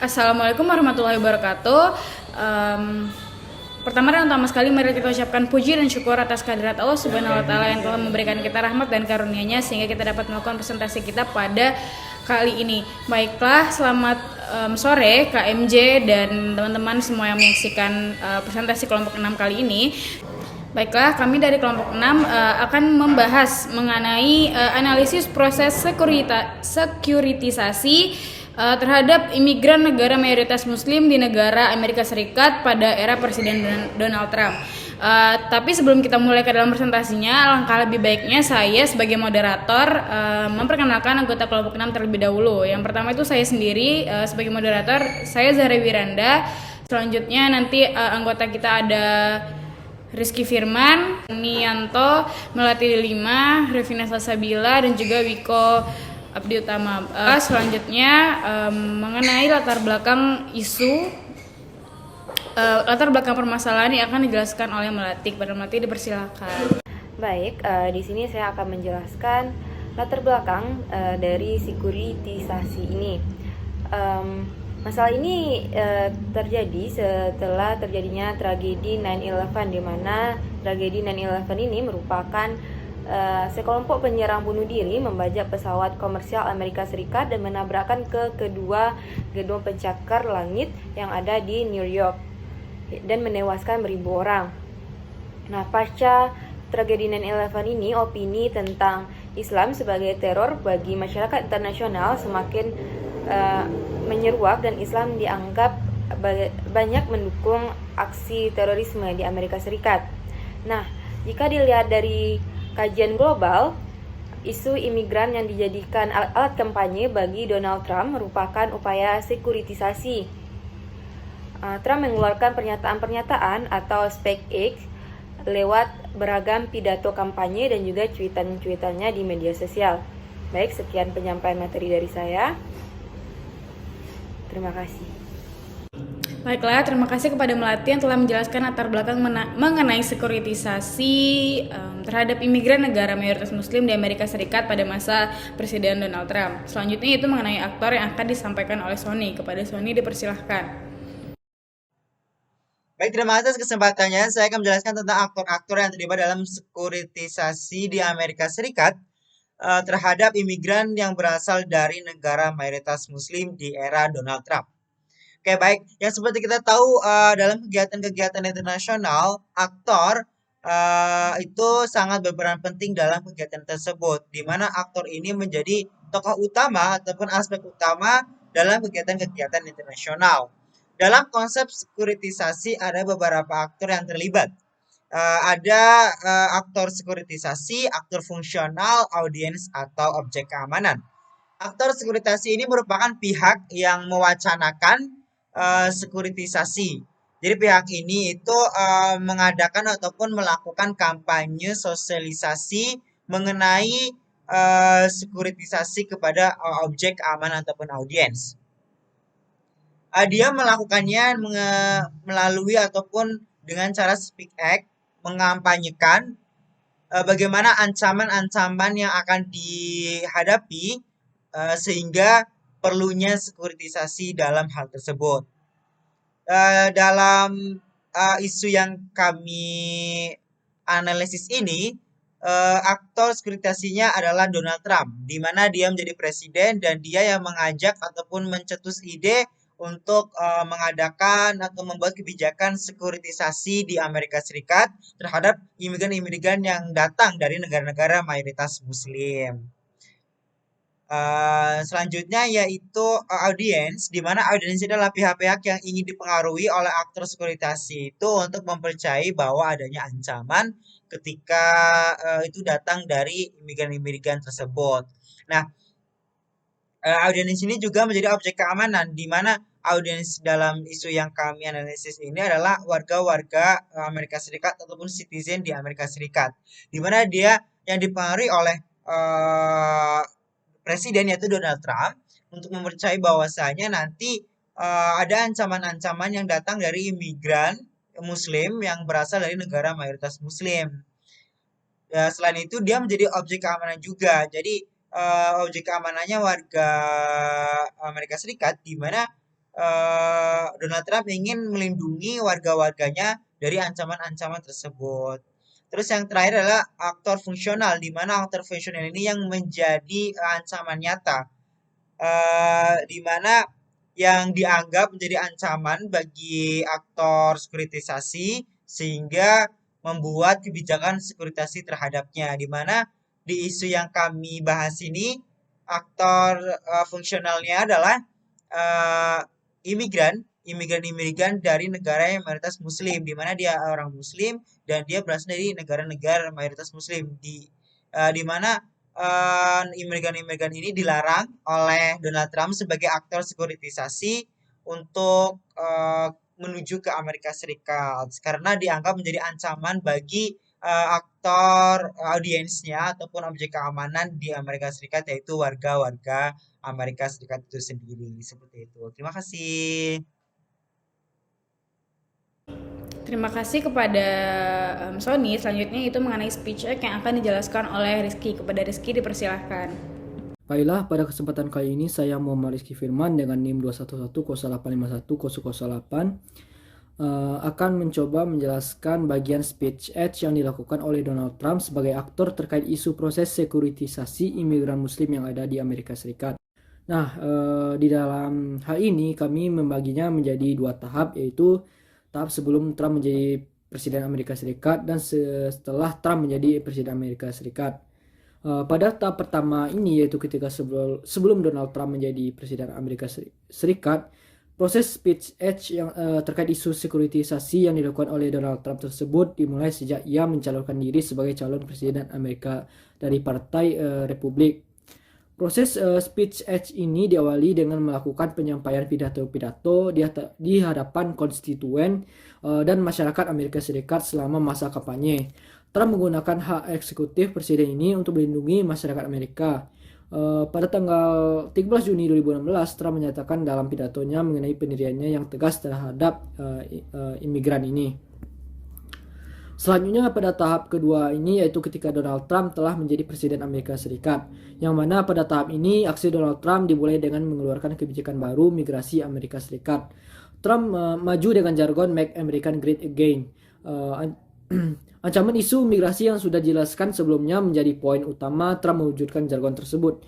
Assalamualaikum warahmatullahi wabarakatuh. Pertama dan utama sekali mari kita ucapkan puji dan syukur atas kehadirat Allah Subhanahu wa taala yang telah memberikan kita rahmat dan karunia-Nya sehingga kita dapat melakukan presentasi kita pada kali ini. Baiklah, selamat sore KMJ dan teman-teman semua yang menyaksikan presentasi kelompok 6 kali ini. Baiklah, kami dari kelompok 6 akan membahas mengenai analisis proses sekuritisasi terhadap imigran negara mayoritas muslim di negara Amerika Serikat pada era Presiden Donald Trump. Tapi sebelum kita mulai ke dalam presentasinya, alangkah lebih baiknya saya sebagai moderator memperkenalkan anggota kelompok 6 terlebih dahulu. Yang pertama itu saya sendiri sebagai moderator, saya Zahra Wiranda. Selanjutnya nanti anggota kita ada Rizky Firman, Nianto, Melati Delima, Revina Salsabila, dan juga Wiko Abdi Utama. Selanjutnya mengenai latar belakang isu, latar belakang permasalahan yang akan dijelaskan oleh Melati. Kepada Melati dipersilakan. Baik, di sini saya akan menjelaskan latar belakang dari sekuritisasi ini. Masalah ini terjadi setelah terjadinya tragedi 9/11, di mana tragedi 9/11 ini merupakan sekelompok penyerang bunuh diri membajak pesawat komersial Amerika Serikat dan menabrakkan ke kedua gedung pencakar langit yang ada di New York dan menewaskan beribu orang. Nah, pasca tragedi 9/11 ini, opini tentang Islam sebagai teror bagi masyarakat internasional semakin menyeruak dan Islam dianggap banyak mendukung aksi terorisme di Amerika Serikat. Nah, jika dilihat dari kajian global, isu imigran yang dijadikan alat kampanye bagi Donald Trump merupakan upaya sekuritisasi. Trump mengeluarkan pernyataan-pernyataan atau SpaceX lewat beragam pidato kampanye dan juga cuitan-cuitannya di media sosial. Baik, sekian penyampaian materi dari saya. Terima kasih. Baiklah, terima kasih kepada Melati yang telah menjelaskan latar belakang mengenai sekuritisasi terhadap imigran negara mayoritas muslim di Amerika Serikat pada masa Presiden Donald Trump. Selanjutnya itu mengenai aktor yang akan disampaikan oleh Sony. Kepada Sony dipersilahkan. Baik, terima kasih atas kesempatannya. Saya akan menjelaskan tentang aktor-aktor yang terlibat dalam sekuritisasi di Amerika Serikat terhadap imigran yang berasal dari negara mayoritas muslim di era Donald Trump. Oke, baik. Yang seperti kita tahu dalam kegiatan-kegiatan internasional, aktor itu sangat berperan penting dalam kegiatan tersebut, di mana aktor ini menjadi tokoh utama ataupun aspek utama dalam kegiatan-kegiatan internasional. Dalam konsep sekuritisasi ada beberapa aktor yang terlibat. Ada aktor sekuritisasi, aktor fungsional, audiens, atau objek keamanan. Aktor sekuritisasi ini merupakan pihak yang mewacanakan sekuritisasi. Jadi pihak ini itu mengadakan ataupun melakukan kampanye sosialisasi mengenai sekuritisasi kepada objek keamanan ataupun audiens. Dia melakukannya melalui ataupun dengan cara speak act, mengampanyekan bagaimana ancaman-ancaman yang akan dihadapi sehingga perlunya sekuritisasi dalam hal tersebut. Dalam isu yang kami analisis ini, aktor sekuritisasinya adalah Donald Trump, di mana dia menjadi presiden dan dia yang mengajak ataupun mencetus ide untuk mengadakan atau membuat kebijakan sekuritisasi di Amerika Serikat terhadap imigran-imigran yang datang dari negara-negara mayoritas Muslim. Selanjutnya yaitu audiens, di mana audiens adalah pihak-pihak yang ingin dipengaruhi oleh aktor sekuritisasi itu untuk mempercayai bahwa adanya ancaman ketika itu datang dari imigran-imigran tersebut. Nah, audiens ini juga menjadi objek keamanan, di mana audiens dalam isu yang kami analisis ini adalah warga-warga Amerika Serikat ataupun citizen di Amerika Serikat, di mana dia yang dipengaruhi oleh presiden yaitu Donald Trump untuk mempercayai bahwasanya nanti ada ancaman-ancaman yang datang dari imigran Muslim yang berasal dari negara mayoritas Muslim. Ya, selain itu dia menjadi objek keamanan juga. Jadi objek keamanannya warga Amerika Serikat, di mana Donald Trump ingin melindungi warga-warganya dari ancaman-ancaman tersebut. Terus yang terakhir adalah aktor fungsional, di mana aktor fungsional ini yang menjadi ancaman nyata, di mana yang dianggap menjadi ancaman bagi aktor sekuritisasi sehingga membuat kebijakan sekuritisasi terhadapnya, di mana di isu yang kami bahas ini aktor fungsionalnya adalah eh, imigran dari negara yang mayoritas Muslim, di mana dia orang Muslim dan dia berasal dari negara-negara mayoritas Muslim, di mana imigran-imigran ini dilarang oleh Donald Trump sebagai aktor sekuritisasi untuk menuju ke Amerika Serikat karena dianggap menjadi ancaman bagi aktor audiensnya ataupun objek keamanan di Amerika Serikat, yaitu warga-warga Amerika Serikat itu sendiri. Seperti itu. Terima kasih. Terima kasih kepada Sony. Selanjutnya itu mengenai speech act yang akan dijelaskan oleh Rizky. Kepada Rizky dipersilahkan. Baiklah, pada kesempatan kali ini saya Muhammad Rizky Firman dengan NIM 211085108 akan mencoba menjelaskan bagian speech act yang dilakukan oleh Donald Trump sebagai aktor terkait isu proses sekuritisasi imigran muslim yang ada di Amerika Serikat. Nah, di dalam hal ini kami membaginya menjadi dua tahap, yaitu tahap sebelum Trump menjadi Presiden Amerika Serikat dan setelah Trump menjadi Presiden Amerika Serikat. Pada tahap pertama ini, yaitu ketika sebelum Donald Trump menjadi Presiden Amerika Serikat, proses speech act yang terkait isu sekuritisasi yang dilakukan oleh Donald Trump tersebut dimulai sejak ia mencalonkan diri sebagai calon Presiden Amerika dari Partai Republik. Proses speech act ini diawali dengan melakukan penyampaian pidato-pidato di hadapan konstituen dan masyarakat Amerika Serikat selama masa kampanye. Trump menggunakan hak eksekutif presiden ini untuk melindungi masyarakat Amerika. Pada tanggal 13 Juni 2016, Trump menyatakan dalam pidatonya mengenai pendiriannya yang tegas terhadap imigran ini. Selanjutnya pada tahap kedua ini, yaitu ketika Donald Trump telah menjadi Presiden Amerika Serikat, yang mana pada tahap ini aksi Donald Trump dimulai dengan mengeluarkan kebijakan baru migrasi Amerika Serikat. Trump maju dengan jargon Make America Great Again. Ancaman isu migrasi yang sudah dijelaskan sebelumnya menjadi poin utama Trump mewujudkan jargon tersebut.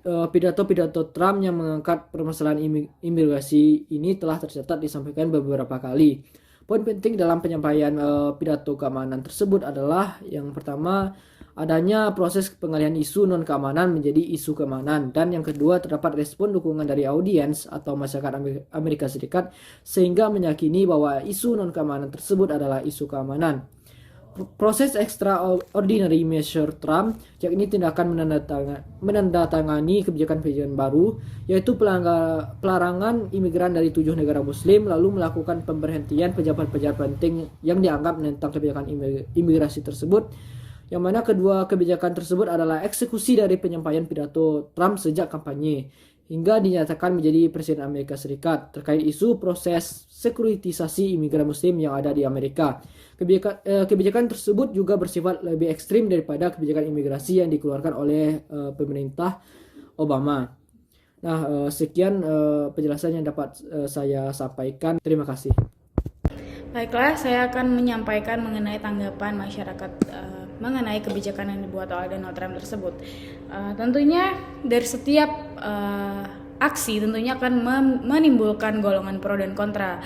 Pidato-pidato Trump yang mengangkat permasalahan imigrasi ini telah tercatat disampaikan beberapa kali. Poin penting dalam penyampaian pidato keamanan tersebut adalah yang pertama, adanya proses pengalihan isu non-keamanan menjadi isu keamanan, dan yang kedua, terdapat respon dukungan dari audiens atau masyarakat Amerika Serikat sehingga meyakini bahwa isu non-keamanan tersebut adalah isu keamanan. Proses extraordinary measure Trump, yakni tindakan menandatangani kebijakan-kebijakan baru, yaitu pelarangan imigran dari 7 negara muslim, lalu melakukan pemberhentian pejabat-pejabat penting yang dianggap menentang kebijakan imigrasi tersebut, yang mana kedua kebijakan tersebut adalah eksekusi dari penyampaian pidato Trump sejak kampanye hingga dinyatakan menjadi Presiden Amerika Serikat terkait isu proses sekuritisasi imigran muslim yang ada di Amerika. Kebijakan tersebut juga bersifat lebih ekstrim daripada kebijakan imigrasi yang dikeluarkan oleh pemerintah Obama. Nah, sekian penjelasan yang dapat saya sampaikan. Terima kasih. Baiklah, saya akan menyampaikan mengenai tanggapan masyarakat mengenai kebijakan yang dibuat oleh Donald Trump tersebut. Tentunya dari setiap aksi tentunya akan menimbulkan golongan pro dan kontra.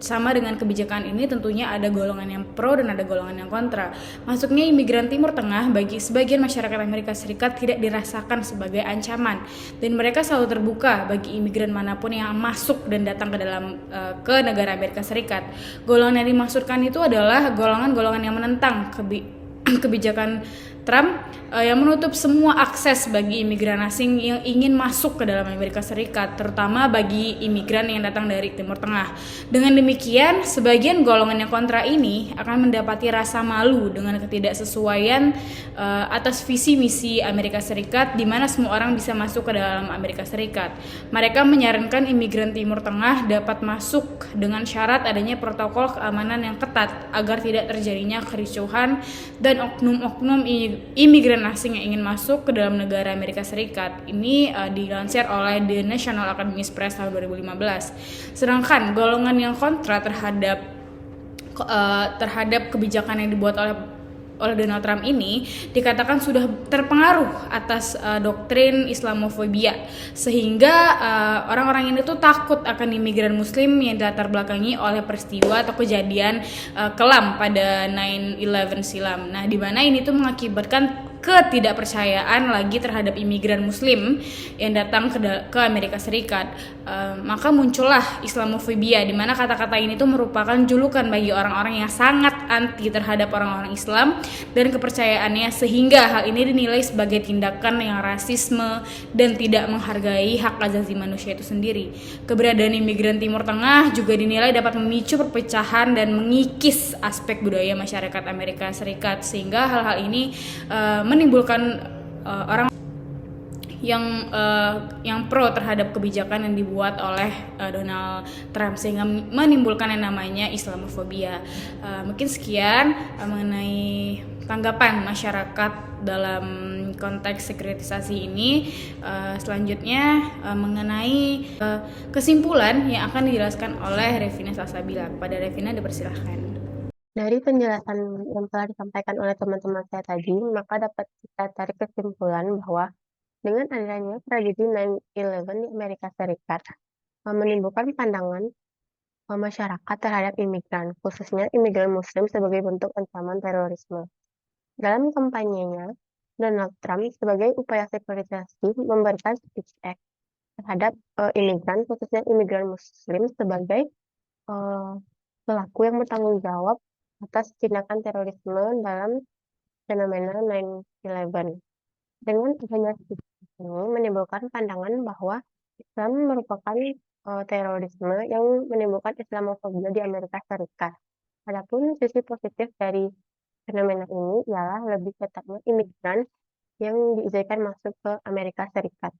Sama dengan kebijakan ini tentunya ada golongan yang pro dan ada golongan yang kontra. Masuknya imigran Timur Tengah bagi sebagian masyarakat Amerika Serikat tidak dirasakan sebagai ancaman, dan mereka selalu terbuka bagi imigran manapun yang masuk dan datang ke negara Amerika Serikat. Golongan yang dimaksudkan itu adalah golongan-golongan yang menentang kebijakan Trump yang menutup semua akses bagi imigran asing yang ingin masuk ke dalam Amerika Serikat, terutama bagi imigran yang datang dari Timur Tengah. Dengan demikian, sebagian golongan yang kontra ini akan mendapati rasa malu dengan ketidaksesuaian atas visi misi Amerika Serikat, di mana semua orang bisa masuk ke dalam Amerika Serikat. Mereka menyarankan imigran Timur Tengah dapat masuk dengan syarat adanya protokol keamanan yang ketat agar tidak terjadinya kericuhan dan oknum-oknum imigran imigran asing yang ingin masuk ke dalam negara Amerika Serikat. Ini dilansir oleh The National Academy Press tahun 2015. Sedangkan golongan yang kontra terhadap kebijakan yang dibuat oleh Donald Trump ini dikatakan sudah terpengaruh atas doktrin Islamofobia, sehingga orang-orang ini tuh takut akan imigran Muslim yang dilatar belakangi oleh peristiwa atau kejadian kelam pada 9/11 silam. Nah, di mana ini tuh mengakibatkan ketidakpercayaan lagi terhadap imigran Muslim yang datang ke Amerika Serikat. Maka muncullah Islamofobia, di mana kata-kata ini tuh merupakan julukan bagi orang-orang yang sangat anti terhadap orang-orang Islam dan kepercayaannya, sehingga hal ini dinilai sebagai tindakan yang rasisme dan tidak menghargai hak asasi manusia itu sendiri. Keberadaan imigran Timur Tengah juga dinilai dapat memicu perpecahan dan mengikis aspek budaya masyarakat Amerika Serikat, sehingga hal-hal ini menimbulkan orang yang pro terhadap kebijakan yang dibuat oleh Donald Trump, sehingga menimbulkan yang namanya Islamofobia. Mungkin sekian mengenai tanggapan masyarakat dalam konteks sekuritisasi ini. Selanjutnya mengenai kesimpulan yang akan dijelaskan oleh Revina Salsabila. Kepada Revina dipersilahkan. Dari penjelasan yang telah disampaikan oleh teman-teman saya tadi, maka dapat kita tarik kesimpulan bahwa dengan adanya tragedi 9/11 di Amerika Serikat menimbulkan pandangan masyarakat terhadap imigran, khususnya imigran Muslim sebagai bentuk ancaman terorisme. Dalam kampanyenya, Donald Trump sebagai upaya sekuritisasi memberikan speech act terhadap imigran, khususnya imigran Muslim sebagai pelaku yang bertanggung jawab atas tindakan terorisme dalam fenomena 9/11. Dengan adanya speech ini menimbulkan pandangan bahwa Islam merupakan terorisme yang menimbulkan Islamofobia di Amerika Serikat. Adapun sisi positif dari fenomena ini ialah lebih ketatnya imigran yang diizinkan masuk ke Amerika Serikat.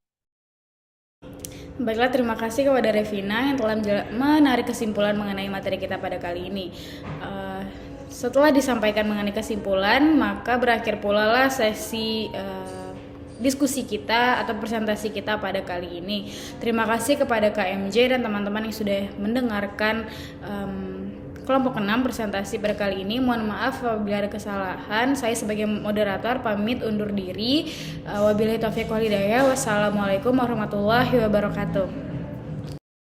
Baiklah, terima kasih kepada Revina yang telah menarik kesimpulan mengenai materi kita pada kali ini. Setelah disampaikan mengenai kesimpulan, maka berakhir pula lah sesi diskusi kita atau presentasi kita pada kali ini. Terima kasih kepada KMJ dan teman-teman yang sudah mendengarkan kelompok 6 presentasi pada kali ini. Mohon maaf apabila ada kesalahan. Saya sebagai moderator pamit undur diri. Wabillahi taufiq wal hidayah. Wassalamualaikum warahmatullahi wabarakatuh.